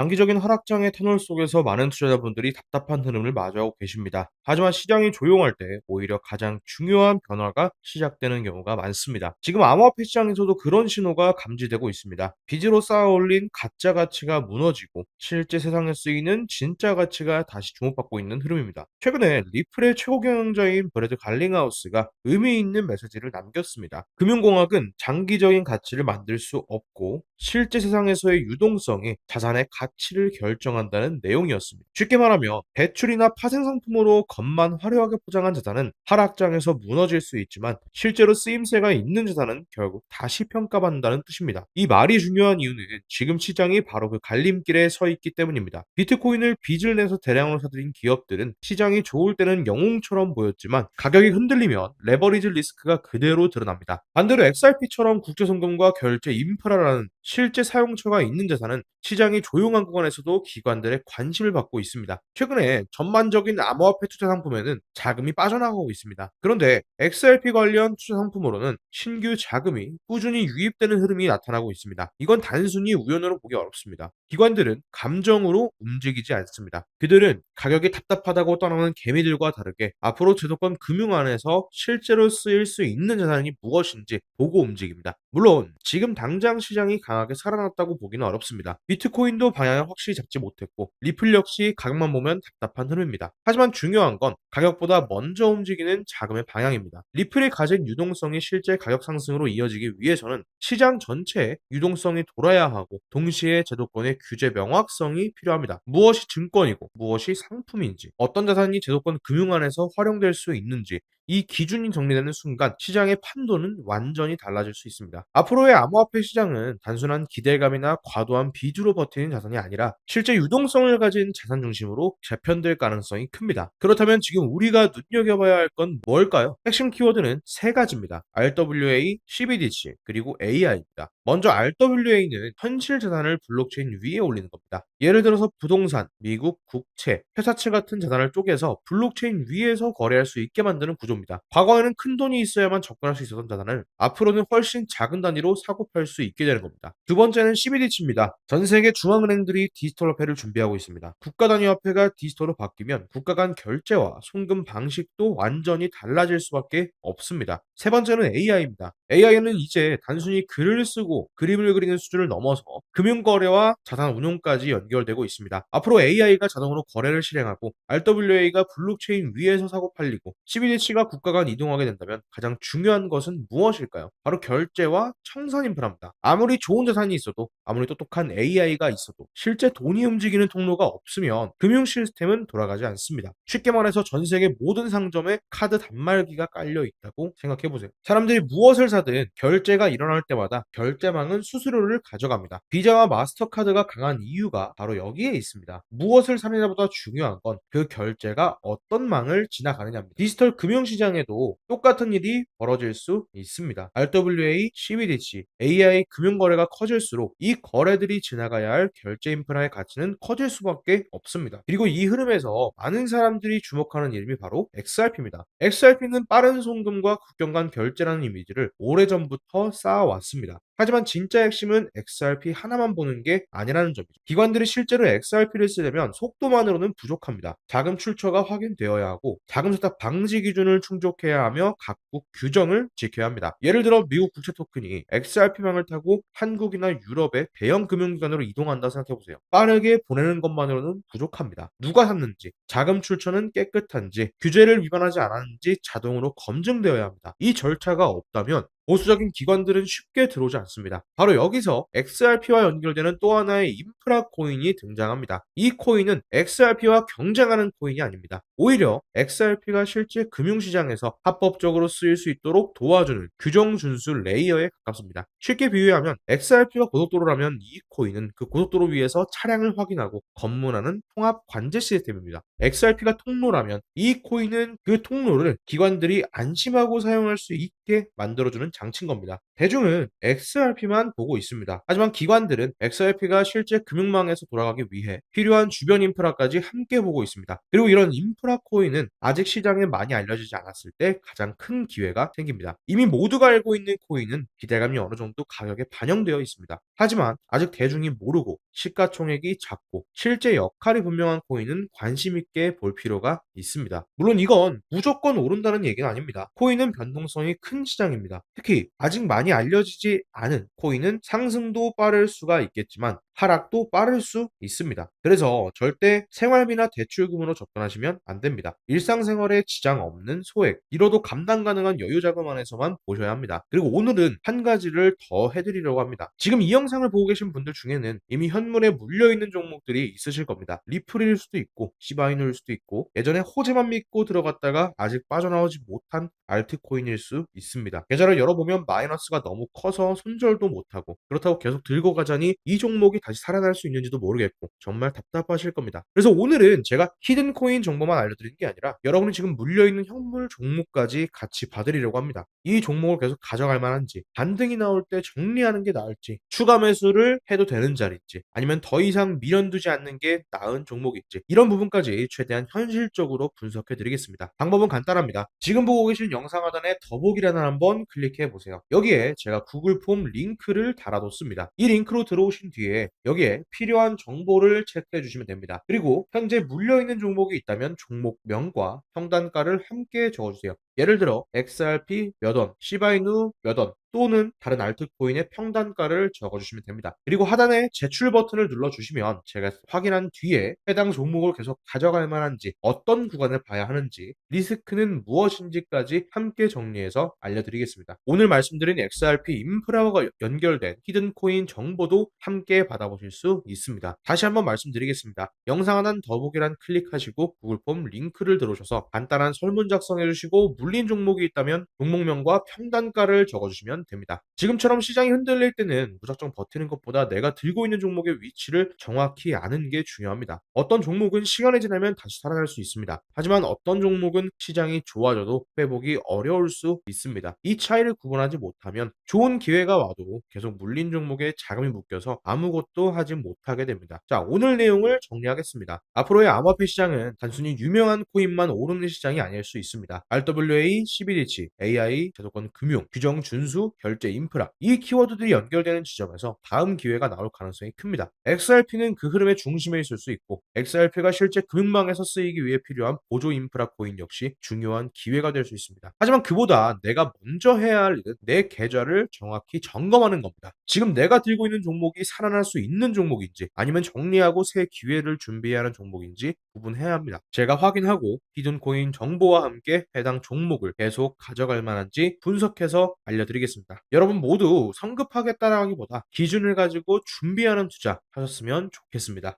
장기적인 하락장의 터널 속에서 많은 투자자분들이 답답한 흐름을 마주하고 계십니다. 하지만 시장이 조용할 때 오히려 가장 중요한 변화가 시작되는 경우가 많습니다. 지금 암호화폐 시장에서도 그런 신호가 감지되고 있습니다. 빚으로 쌓아올린 가짜 가치가 무너지고 실제 세상에 쓰이는 진짜 가치가 다시 주목받고 있는 흐름입니다. 최근에 리플의 최고 경영자인 브래드 갈링하우스가 의미 있는 메시지를 남겼습니다. 금융공학은 장기적인 가치를 만들 수 없고 실제 세상에서의 유동성이 자산의 가치를 결정한다는 내용이었습니다. 쉽게 말하면 대출이나 파생 상품으로 겉만 화려하게 포장한 자산은 하락장에서 무너질 수 있지만 실제로 쓰임새가 있는 자산은 결국 다시 평가받는다는 뜻입니다. 이 말이 중요한 이유는 지금 시장이 바로 그 갈림길에 서 있기 때문입니다. 비트코인을 빚을 내서 대량으로 사들인 기업들은 시장이 좋을 때는 영웅처럼 보였지만 가격이 흔들리면 레버리지 리스크가 그대로 드러납니다. 반대로 XRP처럼 국제송금과 결제 인프라라는 실제 사용처가 있는 자산은 시장이 조용한 구간에서도 기관들의 관심을 받고 있습니다. 최근에 전반적인 암호화폐 투자 상품에는 자금이 빠져나가고 있습니다. 그런데 XRP 관련 투자 상품으로는 신규 자금이 꾸준히 유입되는 흐름이 나타나고 있습니다. 이건 단순히 우연으로 보기 어렵습니다. 기관들은 감정으로 움직이지 않습니다. 그들은 가격이 답답하다고 떠나는 개미들과 다르게 앞으로 제도권 금융 안에서 실제로 쓰일 수 있는 자산이 무엇인지 보고 움직입니다. 물론 지금 당장 시장이 강하게 살아났다고 보기는 어렵습니다. 비트코인도 방향을 확실히 잡지 못했고 리플 역시 가격만 보면 답답한 흐름입니다. 하지만 중요한 건 가격보다 먼저 움직이는 자금의 방향입니다. 리플이 가진 유동성이 실제 가격 상승으로 이어지기 위해서는 시장 전체에 유동성이 돌아야 하고 동시에 제도권의 규제 명확성이 필요합니다. 무엇이 증권이고 무엇이 상품인지, 어떤 자산이 제도권 금융 안에서 활용될 수 있는지 이 기준이 정리되는 순간 시장의 판도는 완전히 달라질 수 있습니다. 앞으로의 암호화폐 시장은 단순한 기대감이나 과도한 비주로 버티는 자산이 아니라 실제 유동성을 가진 자산 중심으로 재편될 가능성이 큽니다. 그렇다면 지금 우리가 눈여겨봐야 할 건 뭘까요? 핵심 키워드는 세 가지입니다. RWA, CBDC, 그리고 AI입니다. 먼저 RWA는 현실 자산을 블록체인 위에 올리는 겁니다. 예를 들어서 부동산, 미국 국채, 회사채 같은 자산을 쪼개서 블록체인 위에서 거래할 수 있게 만드는 구조입니다. 과거에는 큰 돈이 있어야만 접근할 수 있었던 자산을 앞으로는 훨씬 작은 단위로 사고 팔 수 있게 되는 겁니다. 두 번째는 CBDC입니다. 전 세계 중앙은행들이 디지털 화폐를 준비하고 있습니다. 국가 단위 화폐가 디지털로 바뀌면 국가 간 결제와 송금 방식도 완전히 달라질 수밖에 없습니다. 세 번째는 AI입니다. AI는 이제 단순히 글을 쓰고 그림을 그리는 수준을 넘어서 금융거래와 자산 운용까지 연결되고 있습니다. 앞으로 AI가 자동으로 거래를 실행하고 RWA가 블록체인 위에서 사고 팔리고 CBDC가 국가 간 이동하게 된다면 가장 중요한 것은 무엇일까요? 바로 결제와 청산 인프라입니다. 아무리 좋은 자산이 있어도 아무리 똑똑한 AI가 있어도 실제 돈이 움직이는 통로가 없으면 금융 시스템은 돌아가지 않습니다. 쉽게 말해서 전 세계 모든 상점에 카드 단말기가 깔려 있다고 생각해 보세요. 사람들이 무엇을 사든 결제가 일어날 때마다 결제망은 수수료를 가져갑니다. 비자와 마스터카드가 강한 이유가 바로 여기에 있습니다. 무엇을 사느냐보다 중요한 건 그 결제가 어떤 망을 지나가느냐입니다. 디지털 금융시장에도 똑같은 일이 벌어질 수 있습니다. RWA, CBDC, AI 금융거래가 커질수록 이 거래들이 지나가야 할 결제 인프라의 가치는 커질 수밖에 없습니다. 그리고 이 흐름에서 많은 사람들이 주목하는 이름이 바로 XRP입니다. XRP는 빠른 송금과 국경 간 결제라는 이미지를 오래전부터 쌓아왔습니다. 하지만 진짜 핵심은 XRP 하나만 보는 게 아니라는 점이죠. 기관들이 실제로 XRP를 쓰려면 속도만으로는 부족합니다. 자금 출처가 확인되어야 하고 자금 세탁 방지 기준을 충족해야 하며 각국 규정을 지켜야 합니다. 예를 들어 미국 국채 토큰이 XRP망을 타고 한국이나 유럽의 대형 금융기관으로 이동한다 생각해보세요. 빠르게 보내는 것만으로는 부족합니다. 누가 샀는지, 자금 출처는 깨끗한지, 규제를 위반하지 않았는지 자동으로 검증되어야 합니다. 이 절차가 없다면 보수적인 기관들은 쉽게 들어오지 않습니다. 바로 여기서 XRP와 연결되는 또 하나의 인프라 코인이 등장합니다. 이 코인은 XRP와 경쟁하는 코인이 아닙니다. 오히려 XRP가 실제 금융시장에서 합법적으로 쓰일 수 있도록 도와주는 규정 준수 레이어에 가깝습니다. 쉽게 비유하면 XRP가 고속도로라면 이 코인은 그 고속도로 위에서 차량을 확인하고 검문하는 통합 관제 시스템입니다. XRP가 통로라면 이 코인은 그 통로를 기관들이 안심하고 사용할 수 있게 만들어주는 장치인 겁니다. 대중은 XRP만 보고 있습니다. 하지만 기관들은 XRP가 실제 금융망에서 돌아가기 위해 필요한 주변 인프라까지 함께 보고 있습니다. 그리고 이런 인프라 코인은 아직 시장에 많이 알려지지 않았을 때 가장 큰 기회가 생깁니다. 이미 모두가 알고 있는 코인은 기대감이 어느 정도 가격에 반영되어 있습니다. 하지만 아직 대중이 모르고 시가총액이 작고 실제 역할이 분명한 코인은 관심 있게 볼 필요가 있습니다. 물론 이건 무조건 오른다는 얘기는 아닙니다. 코인은 변동성이 큰 시장입니다. 특히 아직 많이 알려지지 않은 코인은 상승도 빠를 수가 있겠지만 하락도 빠를 수 있습니다. 그래서 절대 생활비나 대출금으로 접근하시면 안 됩니다. 일상생활에 지장 없는 소액, 이뤄도 감당 가능한 여유 자금 안에서만 보셔야 합니다. 그리고 오늘은 한 가지를 더 해드리려고 합니다. 지금 이 영상을 보고 계신 분들 중에는 이미 현물에 물려있는 종목들이 있으실 겁니다. 리플일 수도 있고 시바이누일 수도 있고 예전에 호재만 믿고 들어갔다가 아직 빠져나오지 못한 알트코인일 수 있습니다. 계좌를 열어보면 마이너스가 너무 커서 손절도 못하고 그렇다고 계속 들고 가자니 이 종목이 다시 살아날 수 있는지도 모르겠고 정말 답답하실 겁니다. 그래서 오늘은 제가 히든코인 정보만 알려드리는 게 아니라 여러분이 지금 물려있는 현물 종목까지 같이 봐드리려고 합니다. 이 종목을 계속 가져갈 만한지, 반등이 나올 때 정리하는 게 나을지, 추가 매수를 해도 되는 자리인지, 아니면 더 이상 미련두지 않는 게 나은 종목인지, 이런 부분까지 최대한 현실적으로 분석해 드리겠습니다. 방법은 간단합니다. 지금 보고 계신 영상 하단에 더보기란을 한번 클릭해 보세요. 여기에 제가 구글 폼 링크를 달아뒀습니다. 이 링크로 들어오신 뒤에 여기에 필요한 정보를 체크해 주시면 됩니다. 그리고 현재 물려있는 종목이 있다면 종목명과 평단가를 함께 적어주세요. 예를 들어 XRP 몇 원, 시바이누 몇 원, 또는 다른 알트코인의 평단가를 적어주시면 됩니다. 그리고 하단에 제출 버튼을 눌러주시면 제가 확인한 뒤에 해당 종목을 계속 가져갈 만한지, 어떤 구간을 봐야 하는지, 리스크는 무엇인지까지 함께 정리해서 알려드리겠습니다. 오늘 말씀드린 XRP 인프라와 연결된 히든코인 정보도 함께 받아보실 수 있습니다. 다시 한번 말씀드리겠습니다. 영상 하단 더보기란 클릭하시고 구글 폼 링크를 들어오셔서 간단한 설문 작성해주시고 물린 종목이 있다면 종목명과 평단가를 적어주시면 됩니다. 지금처럼 시장이 흔들릴 때는 무작정 버티는 것보다 내가 들고 있는 종목의 위치를 정확히 아는 게 중요합니다. 어떤 종목은 시간이 지나면 다시 살아날 수 있습니다. 하지만 어떤 종목은 시장이 좋아져도 회복이 어려울 수 있습니다. 이 차이를 구분하지 못하면 좋은 기회가 와도 계속 물린 종목에 자금이 묶여서 아무것도 하지 못하게 됩니다. 자, 오늘 내용을 정리하겠습니다. 앞으로의 암호화폐 시장은 단순히 유명한 코인만 오르는 시장이 아닐 수 있습니다. RWA, CBDC, AI, 제도권 금융, 규정 준수, 결제 인프라, 이 키워드들이 연결되는 지점에서 다음 기회가 나올 가능성이 큽니다. XRP는 그 흐름의 중심에 있을 수 있고 XRP가 실제 금융망에서 쓰이기 위해 필요한 보조 인프라 코인 역시 중요한 기회가 될 수 있습니다. 하지만 그보다 내가 먼저 해야 할 일은 내 계좌를 정확히 점검하는 겁니다. 지금 내가 들고 있는 종목이 살아날 수 있는 종목인지 아니면 정리하고 새 기회를 준비해야 하는 종목인지 구분해야 합니다. 제가 확인하고 히든코인 정보와 함께 해당 종목을 계속 가져갈 만한지 분석해서 알려드리겠습니다. 여러분 모두 성급하게 따라가기보다 기준을 가지고 준비하는 투자 하셨으면 좋겠습니다.